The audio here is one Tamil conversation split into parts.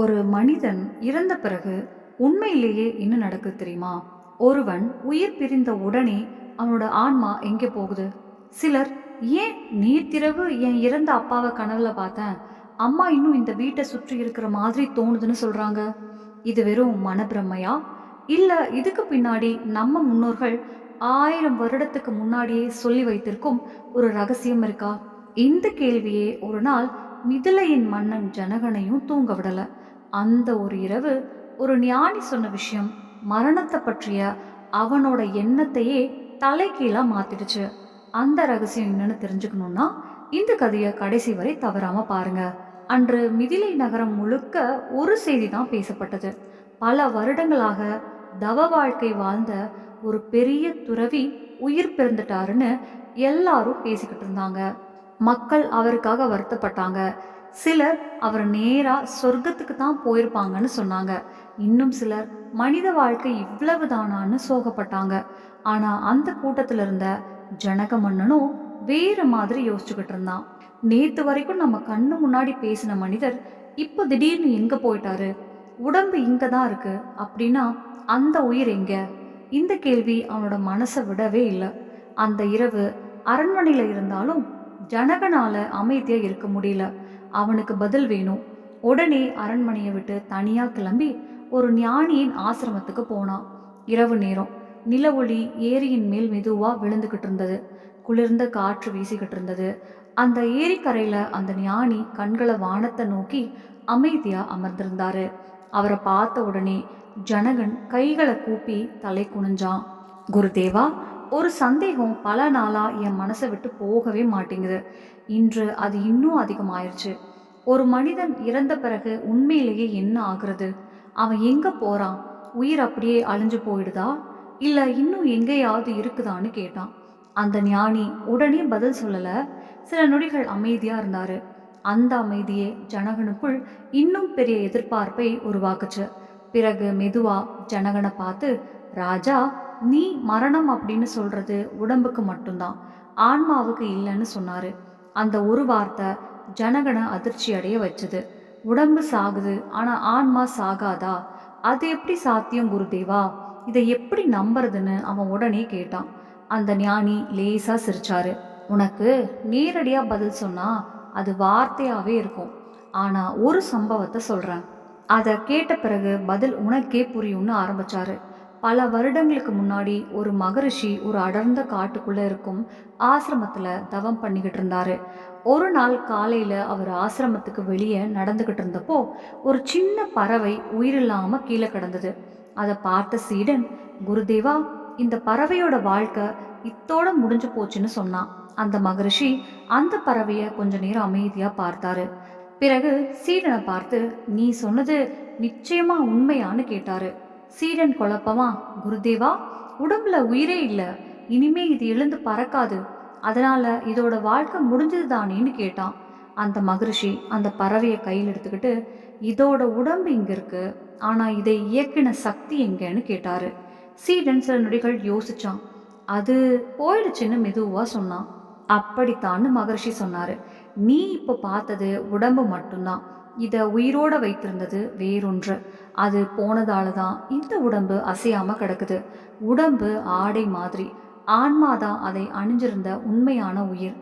ஒரு மனிதன் இறந்த பிறகு உண்மையிலேயே என்ன நடக்குது தெரியுமா? ஒருவன் உயிர் பிரிந்த உடனே அவனோட ஆன்மா எங்கே போகுது? சிலர், ஏன் நேத்திரவு என் இறந்த அப்பாவை கனவுல பார்த்தேன், அம்மா இன்னும் இந்த வீட்டை சுற்றி இருக்கிற மாதிரி தோணுதுன்னு சொல்றாங்க. இது வெறும் மனப்பிரமையா? இல்ல இதுக்கு பின்னாடி நம்ம முன்னோர்கள் 1000 வருடத்துக்கு முன்னாடியே சொல்லி வைத்திருக்கும் ஒரு ரகசியம் இருக்கா? இந்த கேள்வியே ஒரு நாள் மிதிலையின் மன்னன் ஜனகனையும் தூங்க விடல. அந்த ஒரு இரவு ஒரு ஞானி சொன்ன விஷயம் மரணத்தை பற்றிய அவனோட எண்ணத்தையே தலைகீழா மாத்திடுச்சு. அந்த ரகசியம் என்னன்னு தெரிஞ்சுக்கணும்னா இந்த கதையை கடைசி வரை தவறாம பாருங்க. அன்று மிதிலை நகரம் முழுக்க ஒரு செய்தி தான் பேசப்பட்டது. பல வருடங்களாக தவ வாழ்க்கை வாழ்ந்த ஒரு பெரிய துறவி உயிர் பிறந்துட்டாருன்னு எல்லாரும் பேசிக்கிட்டு இருந்தாங்க. மக்கள் அவருக்காக வருத்தப்பட்டாங்க. சிலர் அவர் நேரா சொர்க்கத்துக்கு தான் போயிருப்பாங்கன்னு சொன்னாங்க. இன்னும் சிலர் மனித வாழ்க்கை இவ்வளவுதானான்னு சோகப்பட்டாங்க. ஆனா அந்த கூட்டத்துல இருந்த ஜனக மன்னனும் வேற மாதிரி யோசிச்சுக்கிட்டு இருந்தான். நேத்து வரைக்கும் நம்ம கண்ணு முன்னாடி பேசின மனிதர் இப்போ திடீர்னு எங்க போயிட்டாரு? உடம்பு இங்க தான் இருக்கு அப்படின்னா அந்த உயிர் எங்க? இந்த கேள்வி அவனோட மனசை விடவே இல்லை. அந்த இரவு அரண்மனையில இருந்தாலும் ஜனகனால அமைதியா இருக்க முடியல. அவனுக்கு பதில் வேணும். உடனே அரண்மனையை விட்டு தனியா கிளம்பி ஒரு ஞானியின் ஆசிரமத்துக்கு போனான். இரவு நேரம். நில ஒளி ஏரியின் மேல் மெதுவா விழுந்துகிட்டு இருந்தது. குளிர்ந்த காற்று வீசிக்கிட்டு இருந்தது. அந்த ஏரிக்கரையில அந்த ஞானி கண்களை வானத்தை நோக்கி அமைதியா அமர்ந்திருந்தாரு. அவரை பார்த்த உடனே ஜனகன் கைகளை கூப்பி தலை குனிஞ்சான். குருதேவா, ஒரு சந்தேகம் பல நாளா என் மனசை விட்டு போகவே மாட்டேங்குது. இன்று அது இன்னும் அதிகமாயிருச்சு. ஒரு மனிதன் இறந்த பிறகு உண்மையிலேயே என்ன ஆகுறது? அவன் எங்க போறான்? உயிர் அப்படியே அழிஞ்சு போயிடுதா, இல்ல இன்னும் எங்கேயாவது இருக்குதான்னு கேட்டான். அந்த ஞானி உடனே பதில் சொல்லல. சில நொடிகள் அமைதியா இருந்தாரு. அந்த அமைதியே ஜனகனுக்குள் இன்னும் பெரிய எதிர்பார்ப்பை உருவாக்குச்சு. பிறகு மெதுவா ஜனகனை பார்த்து, ராஜா, நீ மரணம் அப்படின்னு சொல்றது உடம்புக்கு மட்டும்தான், ஆன்மாவுக்கு இல்லைன்னு சொன்னாரு. அந்த ஒரு வார்த்தை ஜனகனை அதிர்ச்சி அடைய வச்சது. உடம்பு சாகுது, ஆனா ஆன்மா சாகாதா? அது எப்படி சாத்தியம் குருதேவா? இதை எப்படி நம்புறதுன்னு அவன் உடனே கேட்டான். அந்த ஞானி லேசா சிரிச்சாரு. உனக்கு நேரடியா பதில் சொன்னா அது வார்த்தையாவே இருக்கும். ஆனா ஒரு சம்பவத்தை சொல்றேன். அதை கேட்ட பிறகு பதில் உனக்கே புரியும்னு ஆரம்பிச்சாரு. பல வருடங்களுக்கு முன்னாடி ஒரு மகரிஷி ஒரு அடர்ந்த காட்டுக்குள்ள இருக்கும் ஆசிரமத்துல தவம் பண்ணிக்கிட்டு இருந்தாரு. ஒரு நாள் காலையில அவர் ஆசிரமத்துக்கு வெளியே நடந்துகிட்டு இருந்தப்போ ஒரு சின்ன பறவை உயிரில்லாம கீழே கிடந்தது. அதை பார்த்த சீடன், குருதேவா, இந்த பறவையோட வாழ்க்கை இத்தோட முடிஞ்சு போச்சுன்னு சொன்னான். அந்த மகரிஷி அந்த பறவைய கொஞ்ச நேரம் அமைதியா பார்த்தாரு. பிறகு சீடனை பார்த்து, நீ சொன்னது நிச்சயமா உண்மையான்னு கேட்டாரு. சீடன் குழப்பமா, குருதேவா, உடம்புல உயிரே இல்ல, இனிமே இது எழுந்து பறக்காது, அதனால இதோட வாழ்க்கை முடிஞ்சது தானேன்னு கேட்டான். அந்த மகரிஷி அந்த பறவையை கையில் எடுத்துக்கிட்டு, இதோட உடம்பு இங்க இருக்கு, ஆனா இதை இயக்கின சக்தி எங்கன்னு கேட்டாரு. சீடன் சில நொடிகள் யோசிச்சான். அது போயிடுச்சுன்னு மெதுவா சொன்னான். அப்படித்தான்னு மகரிஷி சொன்னாரு. நீ இப்போ பார்த்தது உடம்பு மட்டும்தான், இதை உயிரோட வைத்திருந்தது வேறொன்று. அது போனதால தான் இந்த உடம்பு அசையாம கிடக்குது. உடம்பு ஆடை மாதிரி, ஆன்மாதான் அதை அணிஞ்சிருந்த உண்மையான உயிர்.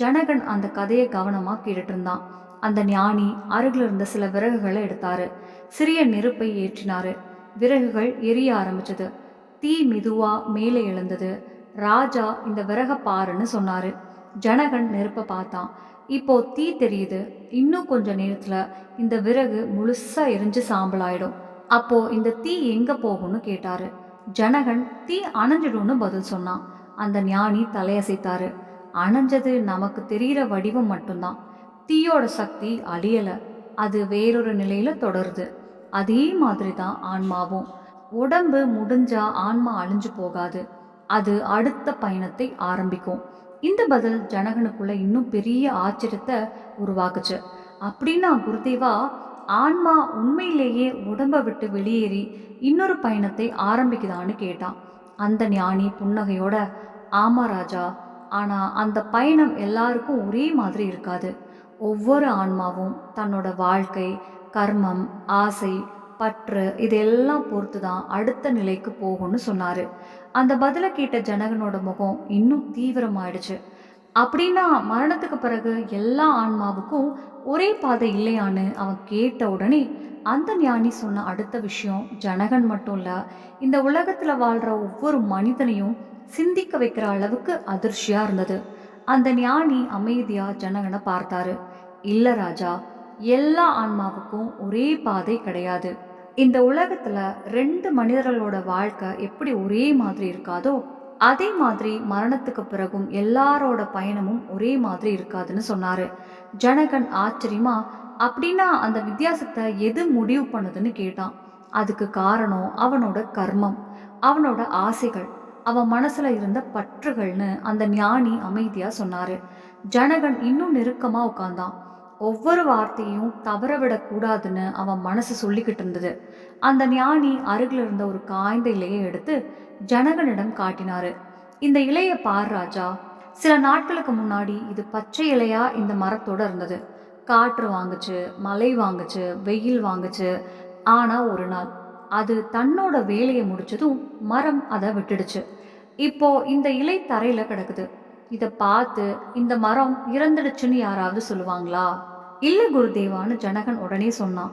ஜனகன் அந்த கதையை கவனமா கேட்டுட்டு இருந்தான். அந்த ஞானி அருகில் இருந்த சில விறகுகளை எடுத்தாரு. சிறிய நெருப்பை ஏற்றினாரு. விறகுகள் எரிய ஆரம்பிச்சது. தீ மெதுவா மேலே எழுந்தது. ராஜா, இந்த விறக பாருன்னு சொன்னாரு. ஜனகன் நெருப்பை பார்த்தான். இப்போ தீ தெரியுது. இன்னும் கொஞ்ச நேரத்துல இந்த விறகு முழுசா எரிஞ்சு சாம்பலாயிடும். அப்போ இந்த தீ எங்க போகும்னு கேட்டாரு. ஜனகன், தீ அணைஞ்சிடும்னு பதில் சொன்னான். அந்த ஞானி தலையசைத்தாரு. அணைஞ்சது நமக்கு தெரிகிற வடிவம் மட்டும்தான். தீயோட சக்தி அழியல, அது வேறொரு நிலையில தொடருது. அதே மாதிரி தான் ஆன்மாவும். உடம்பு முடிஞ்சா ஆன்மா அழிஞ்சு போகாது, அது அடுத்த பயணத்தை ஆரம்பிக்கும். இந்த பதில் ஜனகனுக்குள்ள இன்னும் பெரிய ஆச்சரியத்தை உருவாக்குச்சு. அப்படின்னா குருதேவா, ஆன்மா உண்மையிலேயே உடம்பை விட்டு வெளியேறி இன்னொரு பயணத்தை ஆரம்பிக்குதான்னு கேட்டான். அந்த ஞானி புன்னகையோட, ஆமா ராஜா, ஆனா அந்த பயணம் எல்லாருக்கும் ஒரே மாதிரி இருக்காது. ஒவ்வொரு ஆன்மாவும் தன்னோட வாழ்க்கை, கர்மம், ஆசை, பற்று இதெல்லாம் பொறுத்து தான் அடுத்த நிலைக்கு போகும்னு சொன்னாரு. அந்த பதிலை கேட்ட ஜனகனோட முகம் இன்னும் தீவிரமாயிடுச்சு. அப்படின்னா மரணத்துக்கு பிறகு எல்லா ஆன்மாவுக்கும் ஒரே பாதை இல்லையான்னு அவன் கேட்ட உடனே அந்த ஞானி சொன்ன அடுத்த விஷயம் ஜனகன் மட்டும் இல்ல, இந்த உலகத்துல வாழ்ற ஒவ்வொரு மனிதனையும் சிந்திக்க வைக்கிற அளவுக்கு அதிர்ச்சியா இருந்தது. அந்த ஞானி அமைதியா ஜனகனை பார்த்தாரு. இல்ல ராஜா, எல்லா ஆன்மாவுக்கும் ஒரே பாதை கிடையாது. இந்த உலகத்துல ரெண்டு மனிதர்களோட வாழ்க்கை எப்படி ஒரே மாதிரி இருக்காதோ அதே மாதிரி மரணத்துக்கு பிறகும் எல்லாரோட பயணமும் ஒரே மாதிரி இருக்காதுன்னு சொன்னாரு. ஜனகன் ஆச்சரியமா, அப்படின்னா அந்த வித்தியாசத்தை எது முடிவு பண்ணுதுன்னு கேட்டான். அதுக்கு காரணம் அவனோட கர்மம், அவனோட ஆசைகள், அவன் மனசுல இருந்த பற்றுகள்னு அந்த ஞானி அமைதியா சொன்னாரு. ஜனகன் இன்னும் நெருக்கமா உட்கார்ந்தான். ஒவ்வொரு வார்த்தையும் தவற விடக்கூடாதுன்னு அவன் மனசு சொல்லிக்கிட்டு இருந்தது. அந்த ஞானி அருகில் இருந்த ஒரு காய்ந்த இலையை எடுத்து ஜனகனிடம் காட்டினாரு. இந்த இலைய பார் ராஜா, சில நாட்களுக்கு முன்னாடி இது பச்சை இலையா இந்த மரத்தோட இருந்தது. காற்று வாங்குச்சு, மழை வாங்குச்சு, வெயில் வாங்குச்சு. ஆனா ஒரு நாள் அது தன்னோட வேலையை முடிச்சதும் மரம் அதை விட்டுடுச்சு. இப்போ இந்த இலை தரையில கிடக்குது. இத பார்த்து இந்த மரம் இறந்துடுச்சுன்னு யாராவது சொல்லுவாங்களா? இல்ல குருதேவான்னு ஜனகன் உடனே சொன்னான்.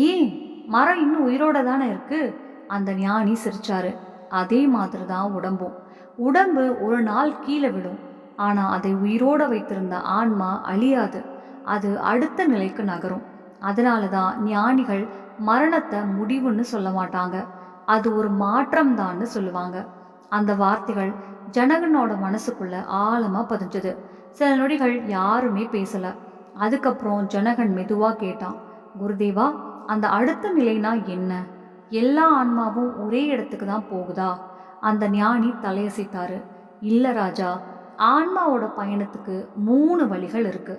ஏன், மரம் இன்னும் உயிரோட தானே இருக்கு. அந்த ஞானி சிரிச்சாரு. அதே மாதிரி தான் உடம்பும். உடம்பு ஒரு நாள் கீழே விடும். ஆனா அதை உயிரோட வைத்திருந்த ஆன்மா அழியாது. அது அடுத்த நிலைக்கு நகரும். அதனாலதான் ஞானிகள் மரணத்தை முடிவுன்னு சொல்ல மாட்டாங்க, அது ஒரு மாற்றம் தான்னு சொல்லுவாங்க. அந்த வார்த்தைகள் ஜனகனோட மனசுக்குள்ள ஆழமா பதிஞ்சது. சில நொடிகள் யாருமே பேசல. அதுக்கப்புறம் ஜனகன் மெதுவா கேட்டான், குருதேவா, அந்த அடுத்த நிலைனா என்ன? எல்லா ஆன்மாவும் ஒரே இடத்துக்கு தான் போகுதா? அந்த ஞானி தலையசைத்தாரு. இல்ல ராஜா, ஆன்மாவோட பயணத்துக்கு 3 வழிகள் இருக்கு.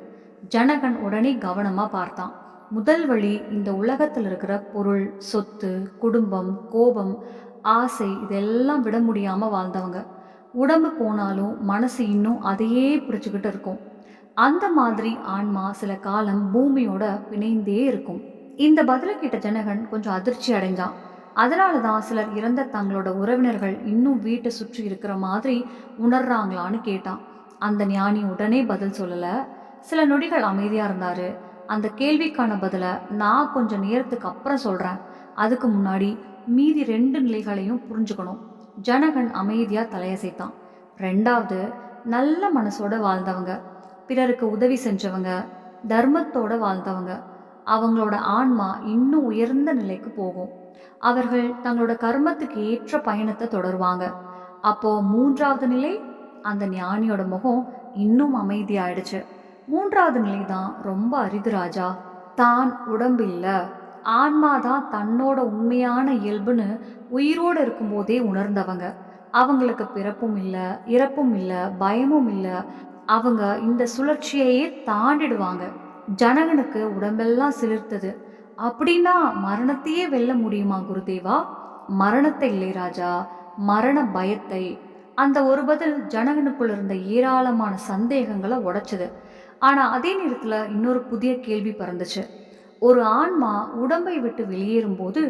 ஜனகன் உடனே கவனமா பார்த்தான். முதல் வழி, இந்த உலகத்தில் இருக்கிற பொருள், சொத்து, குடும்பம், கோபம், ஆசை இதெல்லாம் விட முடியாம வாழ்ந்தவங்க. உடம்பு போனாலும் மனசு இன்னும் அதையே பிடிச்சுக்கிட்டு இருக்கும். அந்த மாதிரி ஆன்மா சில காலம் பூமியோட பிணைந்தே இருக்கும். இந்த பதில கேட்ட ஜனகன் கொஞ்சம் அதிர்ச்சி அடைஞ்சான். அதனாலதான் சிலர் இறந்த தங்களோட உறவினர்கள் இன்னும் வீட்டை சுற்றி இருக்கிற மாதிரி உணர்றாங்களான்னு கேட்டான். அந்த ஞானி உடனே பதில் சொல்லல. சில நொடிகள் அமைதியா இருந்தாரு. அந்த கேள்விக்கான பதில நான் கொஞ்சம் நேரத்துக்கு அப்புறம் சொல்றேன். அதுக்கு முன்னாடி மீதி 2 நிலைகளையும் புரிஞ்சுக்கணும். ஜனகன் அமைதியா தலையசைத்தான். 2வது, நல்ல மனசோட வாழ்ந்தவங்க, பிறருக்கு உதவி செஞ்சவங்க, தர்மத்தோட வாழ்ந்தவங்க, அவங்களோட ஆன்மா இன்னும் உயர்ந்த நிலைக்கு போகும். அவர்கள் தங்களோட கர்மத்துக்கு ஏற்ற பயணத்தை தொடருவாங்க. அப்போ 3வது நிலை, அந்த ஞானியோட முகம் இன்னும் அமைதியாயிடுச்சு. 3வது நிலை தான் ரொம்ப அரிது ராஜா. தான் உடம்பு இல்ல, ஆன்மாதான் தன்னோட உண்மையான இயல்புன்னு உயிரோடு இருக்கும்போதே உணர்ந்தவங்க. அவங்களுக்கு பிறப்பும் இல்லை, இறப்பும் இல்லை, பயமும் இல்லை. அவங்க இந்த சுழற்சியையே தாண்டிடுவாங்க. ஜனகனுக்கு உடம்பெல்லாம் சிலிர்த்தது. அப்படின்னா மரணத்தையே வெல்ல முடியுமா குருதேவா? மரணத்தை இல்லை ராஜா, மரண பயத்தை. அந்த ஒரு பதில் ஜனகனுக்குள்ள இருந்த ஏராளமான சந்தேகங்களை உடைச்சது. ஆனா அதே நேரத்துல இன்னொரு புதிய கேள்வி பிறந்துச்சு. ஒரு ஆன்மா உடம்பை விட்டு வெளியேறும் போது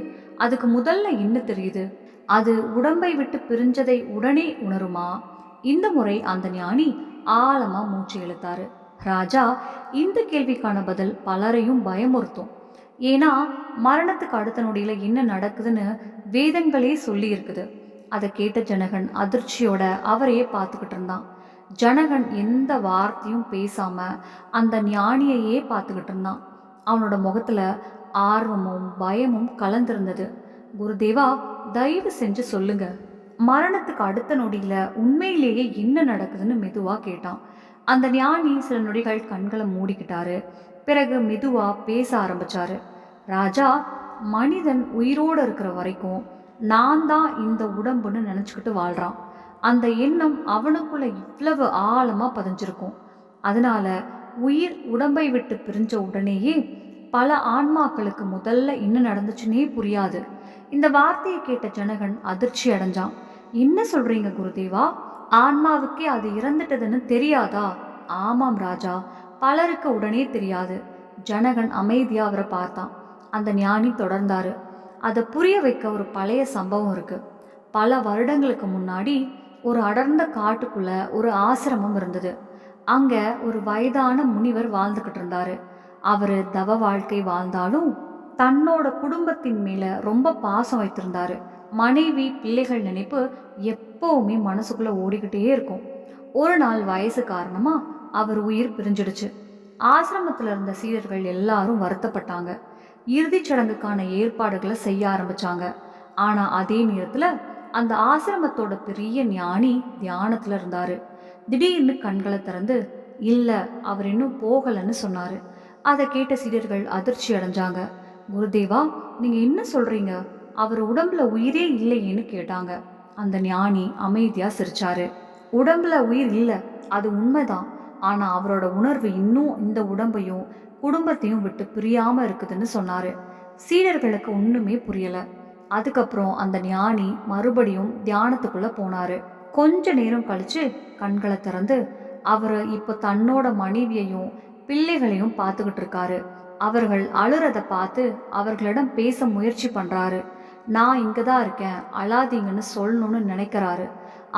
அதுக்கு முதல்ல என்ன தெரியுது? அது உடம்பை விட்டு பிரிஞ்சதை உடனே உணருமா? இந்த முறை அந்த ஞானி ஆழமா மூச்சு இழுத்தாரு. ராஜா, இந்த கேள்விக்கான பதில் பலரையும் பயமுறுத்தும். ஏன்னா மரணத்துக்கு அடுத்த நொடியில என்ன நடக்குதுன்னு வேதங்களே சொல்லி இருக்குது. அதை கேட்ட ஜனகன் அதிர்ச்சியோட அவரையே பார்த்துக்கிட்டு இருந்தான். ஜனகன் எந்த வார்த்தையும் பேசாம அந்த ஞானியையே பார்த்துக்கிட்டு இருந்தான். அவனோட முகத்துல ஆர்வமும் பயமும் கலந்திருந்தது. குருதேவா, தயவு செஞ்சு சொல்லுங்க, மரணத்துக்கு அடுத்த நொடியில உண்மையிலேயே என்ன நடக்குதுன்னு மெதுவா கேட்டான். அந்த ஞானி சில நொடிகள் கண்களை மூடிக்கிட்டாரு. பிறகு மெதுவா பேச ஆரம்பிச்சாரு. ராஜா, மனிதன் உயிரோடு இருக்கிற வரைக்கும் நான் தான் இந்த உடம்புன்னு நினச்சிக்கிட்டு வாழ்கிறான். அந்த எண்ணம் அவனுக்குள்ள இவ்வளவு ஆழமாக பதிஞ்சிருக்கும். அதனால உயிர் உடம்பை விட்டு பிரிஞ்ச உடனேயே பல ஆன்மாக்களுக்கு முதல்ல என்ன நடந்துச்சுன்னே புரியாது. இந்த வார்த்தையை கேட்ட ஜனகன் அதிர்ச்சி அடைஞ்சான். என்ன சொல்றீங்க குருதேவா? ஆன்மாவுக்கே அது இறந்துட்டதுன்னு தெரியாதா? ஆமாம் ராஜா, பலருக்கு உடனே தெரியாது. ஜனகன் அமைதியா அவரை பார்த்தான். அந்த ஞானி தொடர்ந்தாரு. அதை புரிய வைக்க ஒரு பழைய சம்பவம் இருக்கு. பல வருடங்களுக்கு முன்னாடி ஒரு அடர்ந்த காட்டுக்குள்ள ஒரு ஆசிரமம் இருந்தது. அங்க ஒரு வயதான முனிவர் வாழ்ந்துகிட்டு இருந்தாரு. அவரு தவ வாழ்க்கை வாழ்ந்தாலும் தன்னோட குடும்பத்தின் மேல ரொம்ப பாசம் வைத்திருந்தாரு. மனைவி பிள்ளைகள் நினைப்பு எப்பவுமே மனசுக்குள்ள ஓடிக்கிட்டே இருக்கும். ஒரு நாள் வயசு காரணமா அவர் உயிர் பிரிஞ்சிடுச்சு. ஆசிரமத்துல இருந்த சீடர்கள் எல்லாரும் வருத்தப்பட்டாங்க. இறுதிச் சடங்குக்கான ஏற்பாடுகளை செய்ய ஆரம்பிச்சாங்க. ஆனா அதே நேரத்துல அந்த ஆசிரமத்தோட பெரிய ஞானி தியானத்துல இருந்தாரு. திடீர்னு கண்களை திறந்து, இல்ல, அவர் இன்னும் போகலன்னு சொன்னாரு. அதை கேட்ட சீடர்கள் அதிர்ச்சி அடைஞ்சாங்க. குருதேவா, நீங்க என்ன சொல்றீங்க? அவர் உடம்புல உயிரே இல்லையேன்னு கேட்டாங்க. அந்த ஞானி அமைதியா சிரிச்சாரு. உடம்புல உயிர் இல்ல, அது உண்மைதான். ஆனா அவரோட உணர்வு இன்னும் இந்த உடம்பையும் குடும்பத்தையும் விட்டு பிரியாம இருக்குதுன்னு சொன்னாரு. சீடர்களுக்கு ஒண்ணுமே புரியல. அதுக்கப்புறம் அந்த ஞானி மறுபடியும் தியானத்துக்குள்ள போனாரு. கொஞ்ச நேரம் கழிச்சு கண்களை திறந்து அவரு இப்போ தன்னோட மனைவியையும் பிள்ளைகளையும் பார்த்துக்கிட்டு இருக்காரு. அவர்கள் அழுறத பார்த்து அவர்களிடம் பேச முயற்சி பண்றாரு. நான் இங்கதான் இருக்கேன், அழாதீங்கன்னு சொல்லணும்னு நினைக்கிறாரு.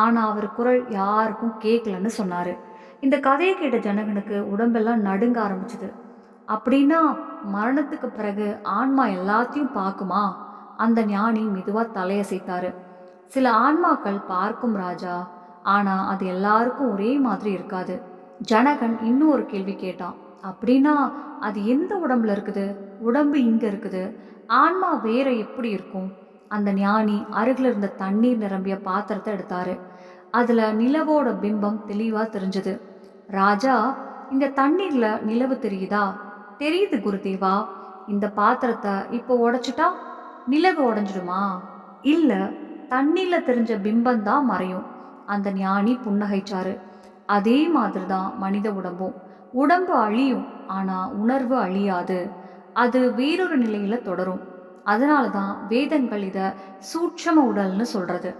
ஆனா அவர் குரல் யாருக்கும் கேட்கலன்னு சொன்னாரு. இந்த கதையை கேட்ட ஜனகனுக்கு உடம்பெல்லாம் நடுங்க ஆரம்பிச்சுது. அப்படின்னா மரணத்துக்கு பிறகு ஆன்மா எல்லாத்தையும் பார்க்குமா? அந்த ஞானி மெதுவா தலையசைத்தாரு. சில ஆன்மாக்கள் பார்க்கும் ராஜா, ஆனா அது எல்லாருக்கும் ஒரே மாதிரி இருக்காது. ஜனகன் இன்னும் ஒரு கேள்வி கேட்டான். அப்படின்னா அது எந்த உடம்புல இருக்குது? உடம்பு இங்க இருக்குது, ஆன்மா வேற எப்படி இருக்கும்? அந்த ஞானி அருகில் இருந்த தண்ணீர் நிரம்பிய பாத்திரத்தை எடுத்தாரு. அதுல நிலவோட பிம்பம் தெளிவா தெரிஞ்சது. ராஜா, இந்த தண்ணீர்ல நிலவு தெரியுதா? தெரியுது குருதேவா. இந்த பாத்திரத்தை இப்போ உடைச்சிட்டா நிலவு உடைஞ்சிடுமா? இல்ல, தண்ணீர்ல தெரிஞ்ச பிம்பம் தான் மறையும். அந்த ஞானி புன்னகைச்சாரு. அதே மாதிரிதான் மனித உடம்பும். உடம்பு அழியும், ஆனா உணர்வு அழியாது. அது வேறொரு நிலையில தொடரும். அதனாலதான் வேதங்கள் இத சூட்சம உடல்னு சொல்றது.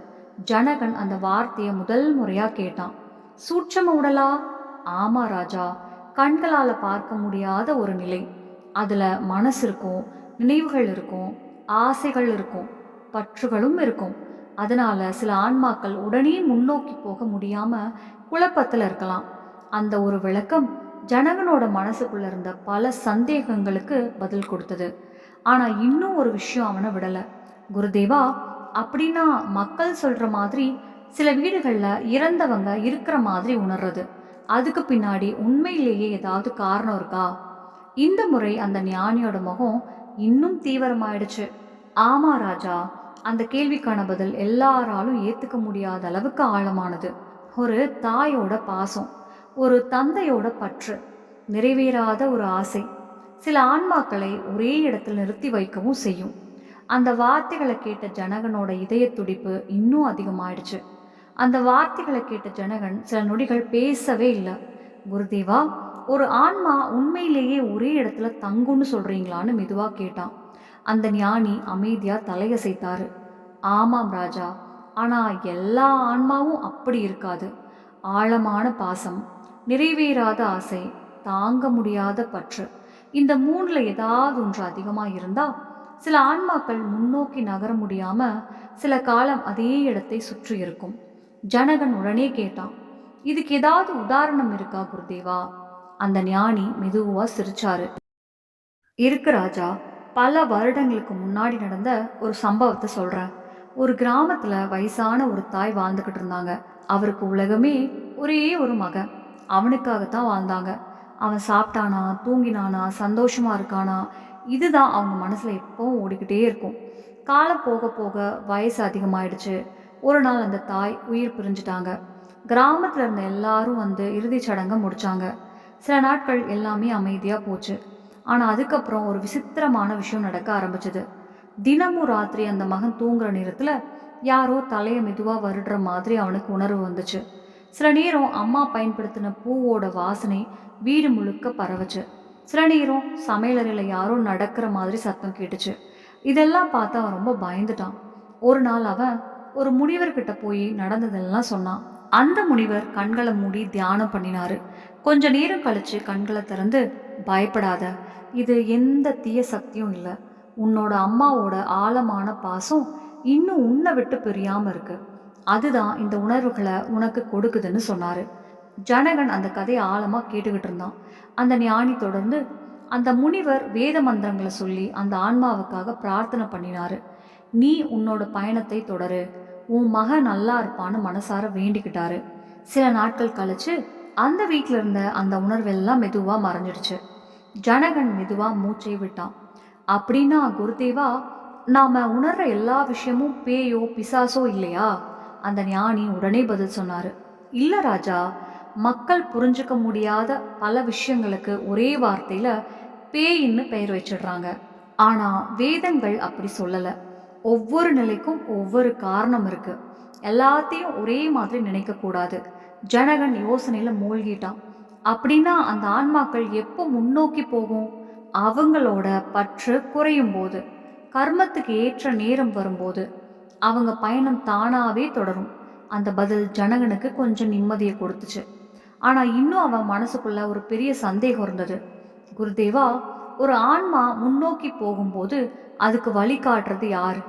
ஜனகன் அந்த வார்த்தையை முதல் முறையா கேட்டான். சூட்சம உடலா? ஆமா ராஜா, கண்களால பார்க்க முடியாத ஒரு நிலை. அதுல மனசு இருக்கும், நினைவுகள் இருக்கும், ஆசைகள் இருக்கும், பற்றுகளும் இருக்கும். அதனால சில ஆன்மாக்கள் உடனே முன்னோக்கி போக முடியாம குழப்பத்துல இருக்கலாம். அந்த ஒரு விளக்கம் ஜனகனோட மனசுக்குள்ள இருந்த பல சந்தேகங்களுக்கு பதில் கொடுத்தது. ஆனா இன்னும் ஒரு விஷயம் அவனை விடல. குருதேவா, அப்படின்னா மக்கள் சொல்ற மாதிரி சில வீடுகள்ல இறந்தவங்க இருக்கிற மாதிரி உணர்றது, அதுக்கு பின்னாடி உண்மையிலேயே ஏதாவது காரணம் இருக்கா? இந்த முறை அந்த ஞானியோட முகம் இன்னும் தீவிரமாயிடுச்சு. ஆமா ராஜா, அந்த கேள்விக்கான பதில் எல்லாராலும் ஏத்துக்க முடியாத அளவுக்கு ஆழமானது. ஒரு தாயோட பாசம், ஒரு தந்தையோட பற்று, நிறைவேறாத ஒரு ஆசை சில ஆன்மாக்களை ஒரே இடத்தில் நிறுத்தி வைக்கவும் செய்யும். அந்த வார்த்தைகளை கேட்ட ஜனகனோட இதய துடிப்பு இன்னும் அதிகமாயிடுச்சு. அந்த வார்த்தைகளை கேட்ட ஜனகன் சில நொடிகள் பேசவே இல்லை. குருதேவா, ஒரு ஆன்மா உண்மையிலேயே ஒரே இடத்துல தங்கும்னு சொல்றீங்களான்னு மெதுவா கேட்டான். அந்த ஞானி அமைதியா தலையசைத்தாரு. ஆமாம் ராஜா, ஆனா எல்லா ஆன்மாவும் அப்படி இருக்காது. ஆழமான பாசம், நிறைவேறாத ஆசை, தாங்க முடியாத பற்று, இந்த மூணுல ஏதாவது ஒன்று அதிகமா இருந்தா சில ஆன்மாக்கள் முன்னோக்கி நகர முடியாம சில காலம் அதே இடத்தை சுற்றி இருக்கும். ஜனகன் உடனே கேட்டான், இதுக்கு ஏதாவது உதாரணம் இருக்கா குருதேவா? அந்த ஞானி மெதுவா சிரிச்சாரு. இருக்கு ராஜா, பல வருடங்களுக்கு முன்னாடி நடந்த ஒரு சம்பவத்தை சொல்றேன். ஒரு கிராமத்துல வயசான ஒரு தாய் வாழ்ந்துகிட்டு இருந்தாங்க. அவருக்கு உலகமே ஒரே ஒரு மகன். அவனுக்காகத்தான் வாழ்ந்தாங்க. அவன் சாப்பிட்டானா, தூங்கினானா, சந்தோஷமா இருக்கானா, இதுதான் அவங்க மனசுல எப்பவும் ஓடிக்கிட்டே இருக்கும். காலம் போக போக வயசு அதிகமாயிடுச்சு. ஒரு நாள் அந்த தாய் உயிர் பிரிஞ்சுட்டாங்க. கிராமத்துல இருந்த எல்லாரும் வந்து இறுதிச் சடங்கை முடிச்சாங்க. சில நாட்கள் எல்லாமே அமைதியா போச்சு. ஆனா அதுக்கப்புறம் ஒரு விசித்திரமான விஷயம் நடக்க ஆரம்பிச்சது. தினமும் ராத்திரி அந்த மகன் தூங்குற நேரத்துல யாரோ தலைய மெதுவா வருடுற மாதிரி அவனுக்கு உணர்வு வந்துச்சு. சில நேரம் அம்மா பயன்படுத்தின பூவோட வாசனை வீடு முழுக்க பரவுச்சு. சில நேரம் சமையலறையில யாரோ நடக்கிற மாதிரி சத்தம் கேட்டுச்சு. இதெல்லாம் பார்த்து அவன் ரொம்ப பயந்துட்டான். ஒரு நாள் அவன் ஒரு முனிவர்கிட்ட போய் நடந்ததெல்லாம் சொன்னான். அந்த முனிவர் கண்களை மூடி தியானம் பண்ணினாரு. கொஞ்ச நேரம் கழிச்சு கண்களை திறந்து, பயப்படாத, இது எந்த தீய சக்தியும் இல்லை, உன்னோட அம்மாவோட ஆழமான பாசம் இன்னும் உன்னை விட்டு பிரியாம இருக்கு. அதுதான் இந்த உணர்வுகளை உனக்கு கொடுக்குதுன்னு சொன்னாரு. ஜனகன் அந்த கதையை ஆழமா கேட்டுக்கிட்டு இருந்தான். அந்த ஞானி தொடர்ந்து, அந்த முனிவர் வேத மந்திரங்களை சொல்லி அந்த ஆன்மாவுக்காக பிரார்த்தனை பண்ணினாரு. நீ உன்னோட பயணத்தை தொடரு, உன் மகன் நல்லா இருப்பான்னு மனசார வேண்டிக்கிட்டாரு. சில நாட்கள் கழிச்சு அந்த வீட்டில் இருந்த அந்த உணர்வெல்லாம் மெதுவா மறைஞ்சிடுச்சு. ஜனகன் மெதுவா மூச்சை விட்டான். அப்படின்னா குருதேவா, நாம உணர்ற எல்லா விஷயமும் பேயோ பிசாசோ இல்லையா? அந்த ஞானி உடனே பதில் சொன்னாரு. இல்ல ராஜா, மக்கள் புரிஞ்சுக்க முடியாத பல விஷயங்களுக்கு ஒரே வார்த்தையில பேயின்னு பெயர் வச்சிடுறாங்க. ஆனா வேதங்கள் அப்படி சொல்லல. ஒவ்வொரு நிலைக்கும் ஒவ்வொரு காரணம் இருக்கு. எல்லாத்தையும் ஒரே மாதிரி நினைக்க கூடாது. ஜனகன் யோசனையில மூழ்கிட்டான். அப்படின்னா அந்த ஆன்மாக்கள் எப்போ முன்னோக்கி போகும்? அவங்களோட பற்று குறையும் போது, கர்மத்துக்கு ஏற்ற நேரம் வரும்போது அவங்க பயணம் தானாவே தொடரும். அந்த பதில் ஜனகனுக்கு கொஞ்சம் நிம்மதியை கொடுத்துச்சு. ஆனா இன்னும் அவன் மனசுக்குள்ள ஒரு பெரிய சந்தேகம் இருந்தது. குருதேவா, ஒரு ஆன்மா முன்னோக்கி போகும்போது அதுக்கு வழி காட்டுறது யாரு?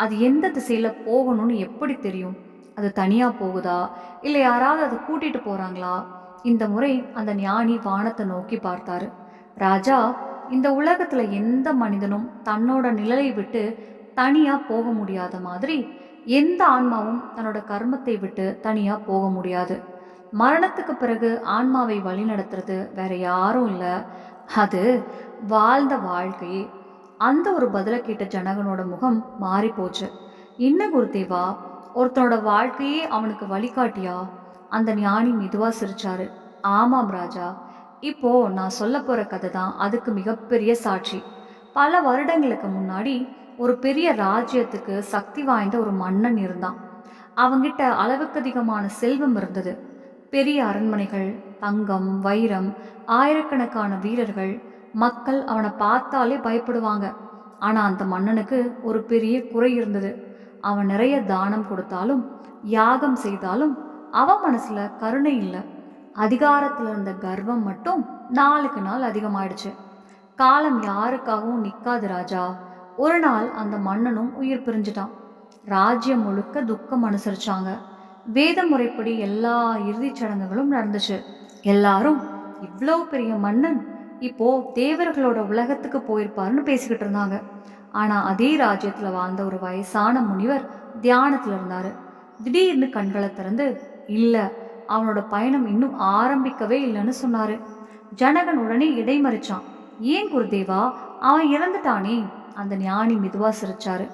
அது எந்த திசையில போகணும்னு எப்படி தெரியும்? அது தனியா போகுதா, இல்லை யாராவது அதை கூட்டிட்டு போறாங்களா? இந்த முறை அந்த ஞானி வானத்தை நோக்கி பார்த்தாரு. ராஜா, இந்த உலகத்துல எந்த மனிதனும் தன்னோட நிழலை விட்டு தனியா போக முடியாத மாதிரி எந்த ஆன்மாவும் தன்னோட கர்மத்தை விட்டு தனியா போக முடியாது. மரணத்துக்கு பிறகு ஆன்மாவை வழிநடத்துறது வேற யாரும் இல்லை, அது வாழ்ந்த வாழ்க்கையே. அந்த ஒரு பதிலை கேட்ட ஜனகனோட முகம் மாறி போச்சு. என்ன குருதேவா, ஒருத்தனோட வாழ்க்கையே அவனுக்கு வழிகாட்டியா? அந்த ஞானி மெதுவா சிரிச்சாரு. ஆமாம் ராஜா, இப்போ நான் சொல்ல போற கதை தான் அதுக்கு மிகப்பெரிய சாட்சி. பல வருடங்களுக்கு முன்னாடி ஒரு பெரிய ராஜ்யத்துக்கு சக்தி வாய்ந்த ஒரு மன்னன் இருந்தான். அவங்கிட்ட அளவுக்கு அதிகமான செல்வம் இருந்தது. பெரிய அரண்மனைகள், தங்கம், வைரம், ஆயிரக்கணக்கான வீரர்கள், மக்கள் அவனை பார்த்தாலே பயப்படுவாங்க. ஆனா அந்த மன்னனுக்கு ஒரு பெரிய குறை இருந்தது. அவன் நிறைய தானம் கொடுத்தாலும் யாகம் செய்தாலும் அவன் மனசுல கருணை இல்லை. அதிகாரத்துல இருந்த கர்வம் மட்டும் நாளுக்கு நாள் அதிகமாயிடுச்சு. காலம் யாருக்காகவும் நிக்காது ராஜா. ஒரு நாள் அந்த மன்னனும் உயிர் பிரிஞ்சிட்டான். ராஜ்யம் முழுக்க துக்கம் அனுசரிச்சாங்க. வேத முறைப்படி எல்லா இறுதிச் சடங்குகளும் நடந்துச்சு. எல்லாரும் இவ்வளவு பெரிய மன்னன் இப்போ தேவர்களோட உலகத்துக்கு போயிருப்பாருன்னு பேசிக்கிட்டு இருந்தாங்க. ஆனா அதே ராஜ்யத்துல வாழ்ந்த ஒரு வயசான முனிவர் தியானத்துல இருந்தாரு. திடீர்னு கண்களை திறந்து, இல்ல, அவனோட பயணம் இன்னும் ஆரம்பிக்கவே இல்லைன்னு சொன்னாரு. ஜனகன் உடனே இடைமறிச்சான். ஏன் குருதேவா, அவன் இறந்துட்டானே? அந்த ஞானி மெதுவா சிரிச்சாரு.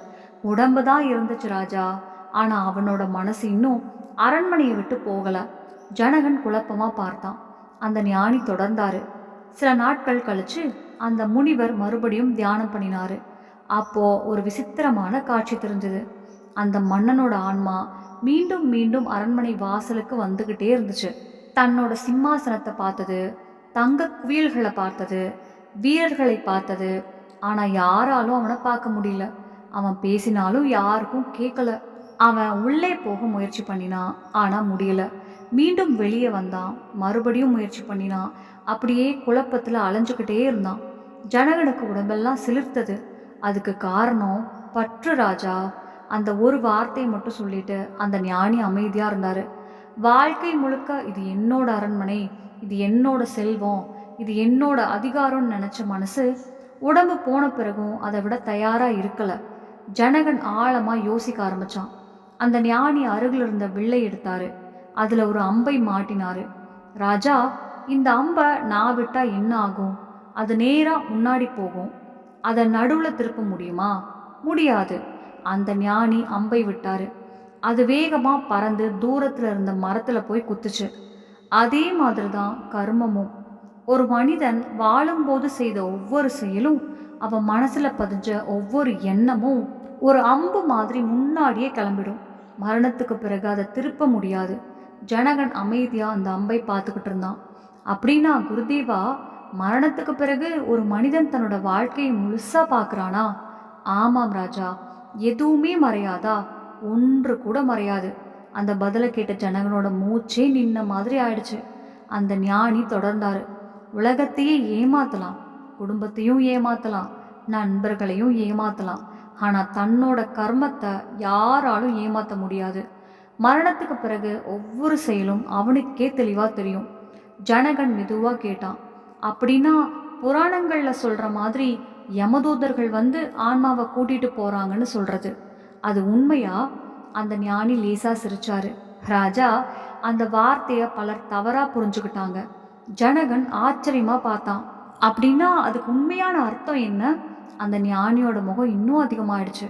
உடம்பு தான் இருந்துச்சு ராஜா, ஆனா அவனோட மனசு இன்னும் அரண்மனையை விட்டு போகல. ஜனகன் குழப்பமா பார்த்தான். அந்த ஞானி தொடர்ந்தாரு. சில நாட்கள் கழிச்சு அந்த முனிவர் மறுபடியும் தியானம் பண்ணினாரு. அப்போ ஒரு விசித்திரமான காட்சி தெரிஞ்சது. அந்த மன்னனோட ஆன்மா மீண்டும் மீண்டும் அரண்மனை வாசலுக்கு வந்துகிட்டே இருந்துச்சு. தன்னோட சிம்மாசனத்தை பார்த்தது, தங்க குவியல்களை பார்த்தது, வீரர்களை பார்த்தது. ஆனா யாராலும் அவனை பார்க்க முடியல. அவன் பேசினாலும் யாருக்கும் கேட்கல. அவன் உள்ளே போக முயற்சி பண்ணினான், ஆனா முடியல. மீண்டும் வெளியே வந்தான், மறுபடியும் முயற்சி பண்ணினான். அப்படியே குழப்பத்துல அலைஞ்சுக்கிட்டே இருந்தான். ஜனகனுக்கு உடம்பெல்லாம் சிலிர்த்தது. அதுக்கு காரணம் பற்று ராஜா. அந்த ஒரு வார்த்தையை மட்டும் சொல்லிட்டு அந்த ஞானி அமைதியா இருந்தாரு. வாழ்க்கை முழுக்க இது என்னோட அரண்மனை, இது என்னோட செல்வம், இது என்னோட அதிகாரம்னு நினைச்ச மனசு உடம்பு போன பிறகும் அதை விட தயாரா இருக்கல. ஜனகன் ஆழமா யோசிக்க ஆரம்பிச்சான். அந்த ஞானி அருகில் இருந்த வில்லை எடுத்தாரு. அதுல ஒரு அம்பை மாட்டினாரு. ராஜா, இந்த அம்பை நான் விட்டா என்ன ஆகும்? அது நேரா முன்னாடி போகும். அதை நடுவுல திருப்ப முடியுமா? முடியாது. அந்த ஞானி அம்பை விட்டாரு. அது வேகமா பறந்து தூரத்துல இருந்த மரத்துல போய் குத்துச்சு. அதே மாதிரிதான் கர்மமும். ஒரு மனிதன் வாழும்போது செய்த ஒவ்வொரு செயலும், அவன் மனசுல பதிஞ்ச ஒவ்வொரு எண்ணமும் ஒரு அம்பு மாதிரி முன்னாடியே கிளம்பிடும். மரணத்துக்கு பிறகு அதை திருப்ப முடியாது. ஜனகன் அமைதியா அந்த அம்பை பார்த்துக்கிட்டு இருந்தான். அப்படின்னா குருதேவா, மரணத்துக்கு பிறகு ஒரு மனிதன் தன்னோட வாழ்க்கையை முழுசா பார்க்கறானா? ஆமாம் ராஜா. எதுவுமே மறையாதா? ஒன்று கூட மறையாது. அந்த பதிலை கேட்ட ஜனகனோட மூச்சே நின்ன மாதிரி ஆயிடுச்சு. அந்த ஞானி தொடர்ந்தாரு. உலகத்தையே ஏமாத்தலாம், குடும்பத்தையும் ஏமாத்தலாம், நண்பர்களையும் ஏமாத்தலாம், ஆனா தன்னோட கர்மத்தை யாராலும் ஏமாத்த முடியாது. மரணத்துக்கு பிறகு ஒவ்வொரு செயலும் அவனுக்கே தெளிவா தெரியும். ஜனகன் மெதுவா கேட்டான், அப்படின்னா புராணங்கள்ல சொல்ற மாதிரி யமதூதர்கள் வந்து ஆன்மாவை கூட்டிட்டு போறாங்கன்னு சொல்றது அது உண்மையா? அந்த ஞானி லேசா சிரிச்சாரு. ராஜா, அந்த வார்த்தைய பலர் தவறா புரிஞ்சுக்கிட்டாங்க. ஜனகன் ஆச்சரியமா பார்த்தான். அப்படின்னா அதுக்கு உண்மையான அர்த்தம் என்ன? அந்த ஞானியோட முகம் இன்னும் அதிகமாயிடுச்சு.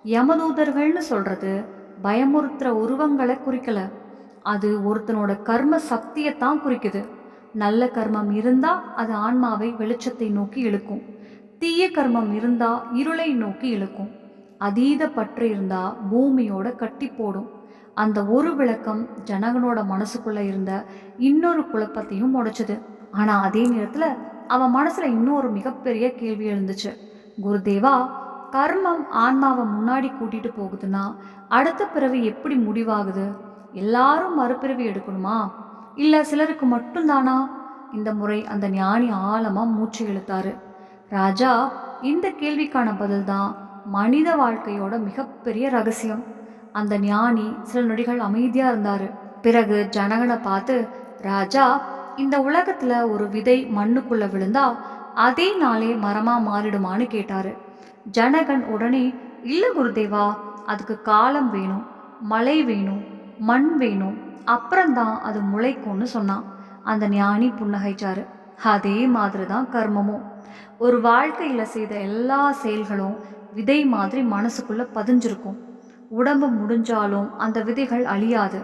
யமதூதர்கள்னு சொல்றது பயமுறுத்துற உருவங்களை குறிக்கல, அது ஒருத்தனோட கர்ம சக்தியைத்தான் குறிக்குது. நல்ல கர்மம் இருந்தா அது ஆன்மாவை வெளிச்சத்தை நோக்கி இழுக்கும், தீய கர்மம் இருந்தா இருளை நோக்கி இழுக்கும். அதீத பற்று இருந்தா பூமியோட கட்டி போடும். அந்த ஒரு விளக்கம் ஜனகனோட மனசுக்குள்ள இருந்த இன்னொரு குழப்பத்தையும் உடைச்சது. ஆனா அதே நேரத்துல அவன் மனசுல இன்னொரு மிகப்பெரிய கேள்வி எழுந்துச்சு. குருதேவா, கர்மம் ஆன்மாவை முன்னாடி கூட்டிட்டு போகுதுன்னா அடுத்த பிறவி எப்படி முடிவாகுது? எல்லாரும் மறுபிறவி எடுக்கணுமா, இல்ல சிலருக்கு மட்டும்தானா? இந்த முறை அந்த ஞானி ஆழமா மூச்சு இழுத்தாரு. ராஜா, இந்த கேள்விக்கான பதில்தான் மனித வாழ்க்கையோட மிகப்பெரிய ரகசியம். அந்த ஞானி சில நொடிகள் அமைதியா இருந்தாரு. பிறகு ஜனகனை பார்த்து, ராஜா, இந்த உலகத்துல ஒரு விதை மண்ணுக்குள்ள விழுந்தா அதே நாளே மரமா மாறிடுமான்னு கேட்டாரு. ஜனகன் உடனே, இல்ல குருதேவா, அதுக்கு காலம் வேணும், மழை வேணும், மண் வேணும், அப்புறம்தான் அது முளைக்கும்னு சொன்னான். அந்த ஞானி புன்னகைச்சாரு. அதே மாதிரிதான் கர்மமும். ஒரு வாழ்க்கையில செய்த எல்லா செயல்களும் விதை மாதிரி மனசுக்குள்ள பதிஞ்சிருக்கும். உடம்பு முடிஞ்சாலும் அந்த விதைகள் அழியாது.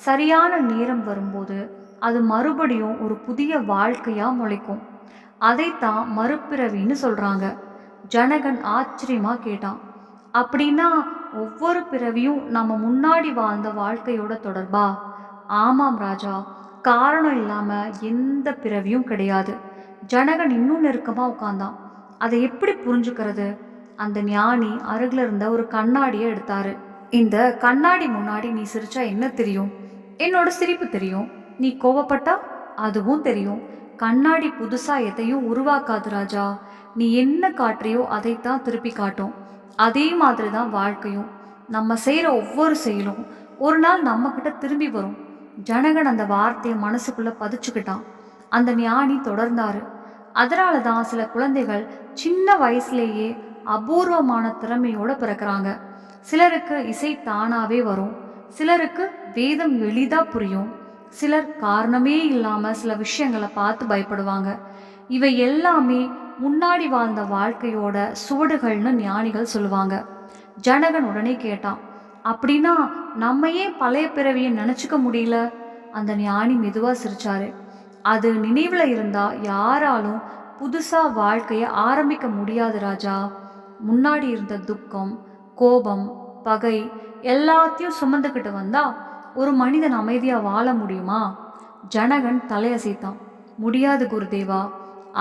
சரியான நேரம் வரும்போது அது மறுபடியும் ஒரு புதிய வாழ்க்கையா முளைக்கும். அதைத்தான் மறுபிறவின்னு சொல்றாங்க. ஜனகன் ஆச்சரியமா கேட்டான், அப்படின்னா ஒவ்வொரு பிறவியும் நம்ம முன்னாடி வாழ்ந்த வாழ்க்கையோட தொடர்பா? ஆமாம் ராஜா, காரணம் இல்லாம எந்த பிறவியும் கிடையாது. ஜனகன் இன்னும் நெருக்கமா உட்கார்ந்தான். அதை எப்படி புரிஞ்சுக்கிறது? அந்த ஞானி அருகில் இருந்த ஒரு கண்ணாடியை எடுத்தாரு. இந்த கண்ணாடி முன்னாடி நீ சிரிச்சா என்ன தெரியும்? என்னோட சிரிப்பு தெரியும். நீ கோபப்பட்டா அதுவும் தெரியும். கண்ணாடி புதுசா எதையும் உருவாக்காது ராஜா. நீ என்ன காட்டுறியோ அதைத்தான் திருப்பி காட்டும். அதே மாதிரி தான் வாழ்க்கையும். நம்ம செய்யற ஒவ்வொரு செயலும் ஒரு நாள் நம்ம கிட்ட திரும்பி வரும். ஜனகன் அந்த வார்த்தையை மனசுக்குள்ள பதிச்சுக்கிட்டான். அந்த ஞானி தொடர்ந்தாரு. அதனால தான் சில குழந்தைகள் சின்ன வயசுலேயே அபூர்வமான திறமையோட பிறக்கிறாங்க. சிலருக்கு இசை தானாவே வரும், சிலருக்கு வேதம் எளிதா புரியும், சிலர் காரணமே இல்லாம சில விஷயங்களை பார்த்து பயப்படுவாங்க. இவை எல்லாமே முன்னாடி வாழ்ந்த வாழ்க்கையோட சுவடுகள்னு ஞானிகள் சொல்லுவாங்க. ஜனகன் உடனே கேட்டான், அப்படின்னா நம்ம ஏன் பழைய பிறவியை நினைச்சுக்க முடியல? அந்த ஞானி மெதுவா சிரிச்சாரு. அது நினைவுல இருந்தா யாராலும் புதுசா வாழ்க்கைய ஆரம்பிக்க முடியாது ராஜா. முன்னாடி இருந்த துக்கம், கோபம், பகை எல்லாத்தையும் சுமந்துக்கிட்டு வந்தா ஒரு மனிதன் அமைதியா வாழ முடியுமா? ஜனகன் தலையசைத்தான். முடியாது குருதேவா.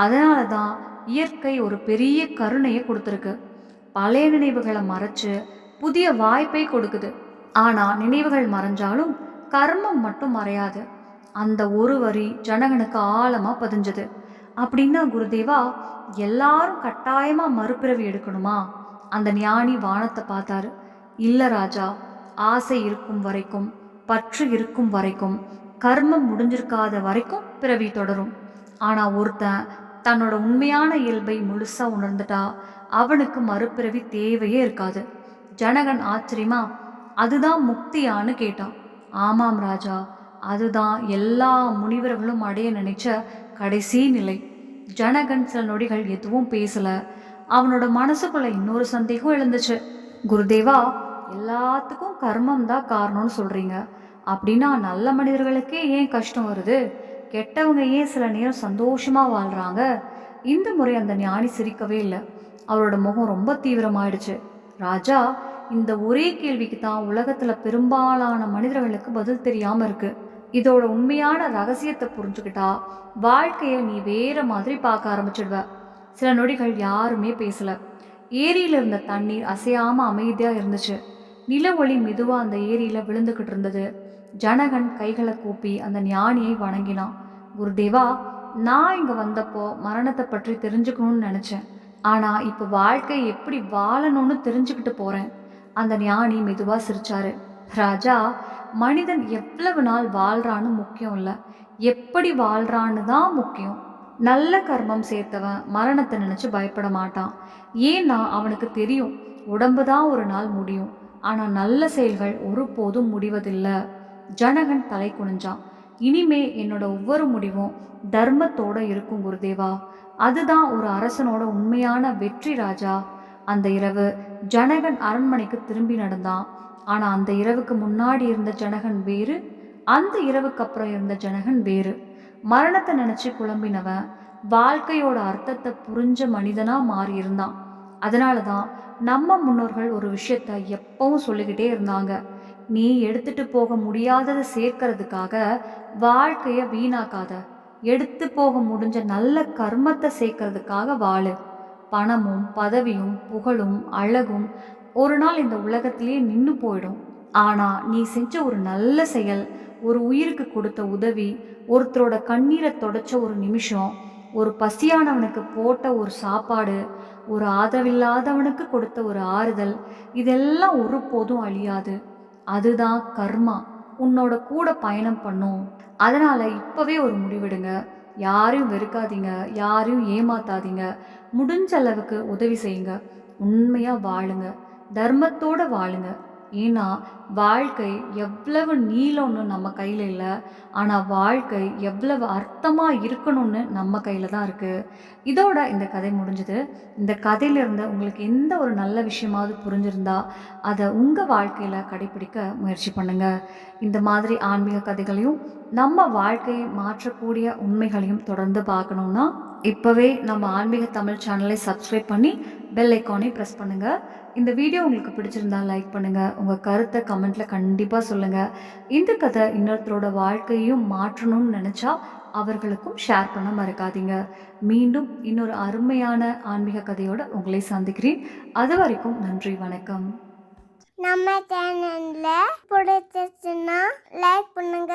அதனால தான் இயற்கை ஒரு பெரிய கருணையை கொடுத்துருக்கு. பழைய நினைவுகளை மறைச்சு புதிய வாய்ப்பை கொடுக்குது. ஆனா நினைவுகள் மறைஞ்சாலும் கர்மம் மட்டும் மறையாது. அந்த ஒரு வரி ஜனகனுக்கு ஆழமா பதிஞ்சது. அப்படின்னா குருதேவா, எல்லாரும் கட்டாயமா மறுபிறவி எடுக்கணுமா? அந்த ஞானி வானத்தை பார்த்தாரு. இல்ல ராஜா, ஆசை இருக்கும் வரைக்கும், பற்று இருக்கும் வரைக்கும், கர்மம் முடிஞ்சிருக்காத வரைக்கும் பிறவி தொடரும். ஆனா ஒருத்தன் தன்னோட உண்மையான இயல்பை முழுசா உணர்ந்துட்டா அவனுக்கு மறுபிறவி தேவையே இருக்காது. ஜனகன் ஆச்சரியமா, அதுதான் முக்தியான்னு கேட்டான். ஆமாம் ராஜா, அதுதான் எல்லா முனிவர்களும் அடைய நினைச்ச கடைசி நிலை. ஜனகன் சில நொடிகள் எதுவும் பேசல. அவனோட மனசுக்குள்ள இன்னொரு சந்தேகம் எழுந்துச்சு. குருதேவா, எல்லாத்துக்கும் கர்மம் தான் காரணம்னு சொல்றீங்க. அப்படின்னா நல்ல மனிதர்களுக்கே ஏன் கஷ்டம் வருது? கெட்டவங்க ஏன் சில நேரம் சந்தோஷமா வாழ்றாங்க? இந்த முறை அந்த ஞானி சிரிக்கவே இல்லை. அவரோட முகம் ரொம்ப தீவிரமாயிடுச்சு. ராஜா, இந்த ஒரே கேள்விக்கு தான் உலகத்துல பெரும்பாலான மனிதர்களுக்கு பதில் தெரியாம இருக்கு. இதோட உண்மையான ரகசியத்தை புரிஞ்சுக்கிட்டா வாழ்க்கைய நீ வேற மாதிரி பார்க்க ஆரம்பிச்சிடுவ. சில நொடிகள் யாருமே பேசல. ஏரியில இருந்த தண்ணீர் அசையாம அமைதியா இருந்துச்சு. நில ஒளி மெதுவா அந்த ஏரியில விழுந்துகிட்டு இருந்தது. ஜனகன் கைகளை கூப்பி அந்த ஞானியை வணங்கினான். குருதேவா, நான் இங்க வந்தப்போ மரணத்தை பற்றி தெரிஞ்சுக்கணும்னு நினைச்சேன். ஆனா இப்ப வாழ்க்கை எப்படி வாழணும்னு தெரிஞ்சுக்கிட்டு போறேன். அந்த ஞானி மெதுவா சிரிச்சாரு. ராஜா, மனிதன் எவ்வளவு நாள் வாழ்றான்னு முக்கியம் இல்ல, எப்படி வாழ்றான்னு தான் முக்கியம். நல்ல கர்மம் சேர்த்தவன் மரணத்தை நினைச்சு பயப்பட மாட்டான். ஏன்னா அவனுக்கு தெரியும், உடம்பு தான் ஒரு நாள் முடியும். ஆனா நல்ல செயல்கள் ஒருபோதும் முடிவதில்ல. ஜனகன் தலை குனிஞ்சான். இனிமே என்னோட ஒவ்வொரு முடிவும் தர்மத்தோட இருக்கும் குருதேவா. அதுதான் ஒரு அரசனோட உண்மையான வெற்றி ராஜா. அந்த இரவு ஜனகன் அரண்மனைக்கு திரும்பி நடந்தான். ஆனா அந்த இரவுக்கு முன்னாடி இருந்த ஜனகன் வேறு, அந்த இரவுக்கு அப்புறம் இருந்த ஜனகன் வேறு. மரணத்தை நினைச்சு குழம்பினவன் வாழ்க்கையோட அர்த்தத்தை புரிஞ்ச மனிதனா மாறி இருந்தான். அதனாலதான் நம்ம முன்னோர்கள் ஒரு விஷயத்த எப்பவும் சொல்லிக்கிட்டே இருந்தாங்க. நீ எடுத்துட்டு போக முடியாததை சேர்க்கறதுக்காக வாழ்க்கைய வீணாக்காத. எடுத்து போக முடிஞ்ச நல்ல கர்மத்தை சேர்க்கறதுக்காக வாழு. பணமும் பதவியும் புகழும் அழகும் ஒரு நாள் இந்த உலகத்திலேயே நின்னு போயிடும். ஆனா நீ செஞ்ச ஒரு நல்ல செயல், ஒரு உயிருக்கு கொடுத்த உதவி, ஒருத்தரோட கண்ணீரை தொடச்ச ஒரு நிமிஷம், ஒரு பசியானவனுக்கு போட்ட ஒரு சாப்பாடு, ஒரு ஆதரவில்லாதவனுக்கு கொடுத்த ஒரு ஆறுதல், இதெல்லாம் ஒருபோதும் அழியாது. அதுதான் கர்மா. உன்னோட கூட பயணம் பண்ணும். அதனால இப்பவே ஒரு முடிவெடுங்க. யாரையும் வெறுக்காதீங்க, யாரையும் ஏமாத்தாதீங்க. முடிஞ்ச அளவுக்கு உதவி செய்யுங்க. உண்மையா வாழுங்க. தர்மத்தோட வாழுங்க. ஏன்னா வாழ்க்கை எவ்வளவு நீளம்னு நம்ம கையில இல்லை, ஆனா வாழ்க்கை எவ்வளவு அர்த்தமா இருக்கணும்னு நம்ம கையில தான் இருக்கு. இதோட இந்த கதை முடிஞ்சது. இந்த கதையிலிருந்து உங்களுக்கு எந்த ஒரு நல்ல விஷயமாவது புரிஞ்சிருந்தா அதை உங்க வாழ்க்கையில கடைபிடிக்க முயற்சி பண்ணுங்க. இந்த மாதிரி ஆன்மீக கதைகளையும் நம்ம வாழ்க்கையை மாற்றக்கூடிய உண்மைகளையும் தொடர்ந்து பார்க்கணும்னா இப்போவே நம்ம ஆன்மீக தமிழ் சேனலை சப்ஸ்கிரைப் பண்ணி பெல் ஐக்கானை ப்ரெஸ் பண்ணுங்கள். இந்த வீடியோ உங்களுக்கு பிடிச்சிருந்தா லைக் பண்ணுங்கள். உங்கள் கருத்தை கமெண்ட்டில் கண்டிப்பாக சொல்லுங்கள். இந்த கதை இன்னொருத்தரோட வாழ்க்கையும் மாற்றணும்னு நினச்சா அவர்களுக்கும் ஷேர் பண்ண மறக்காதீங்க. மீண்டும் இன்னொரு அருமையான ஆன்மீக கதையோடு உங்களை சந்திக்கிறேன். அது வரைக்கும் நன்றி, வணக்கம். நம்ம சேனல்ல பிடிச்சிருச்சுன்னா லைக் பண்ணுங்க,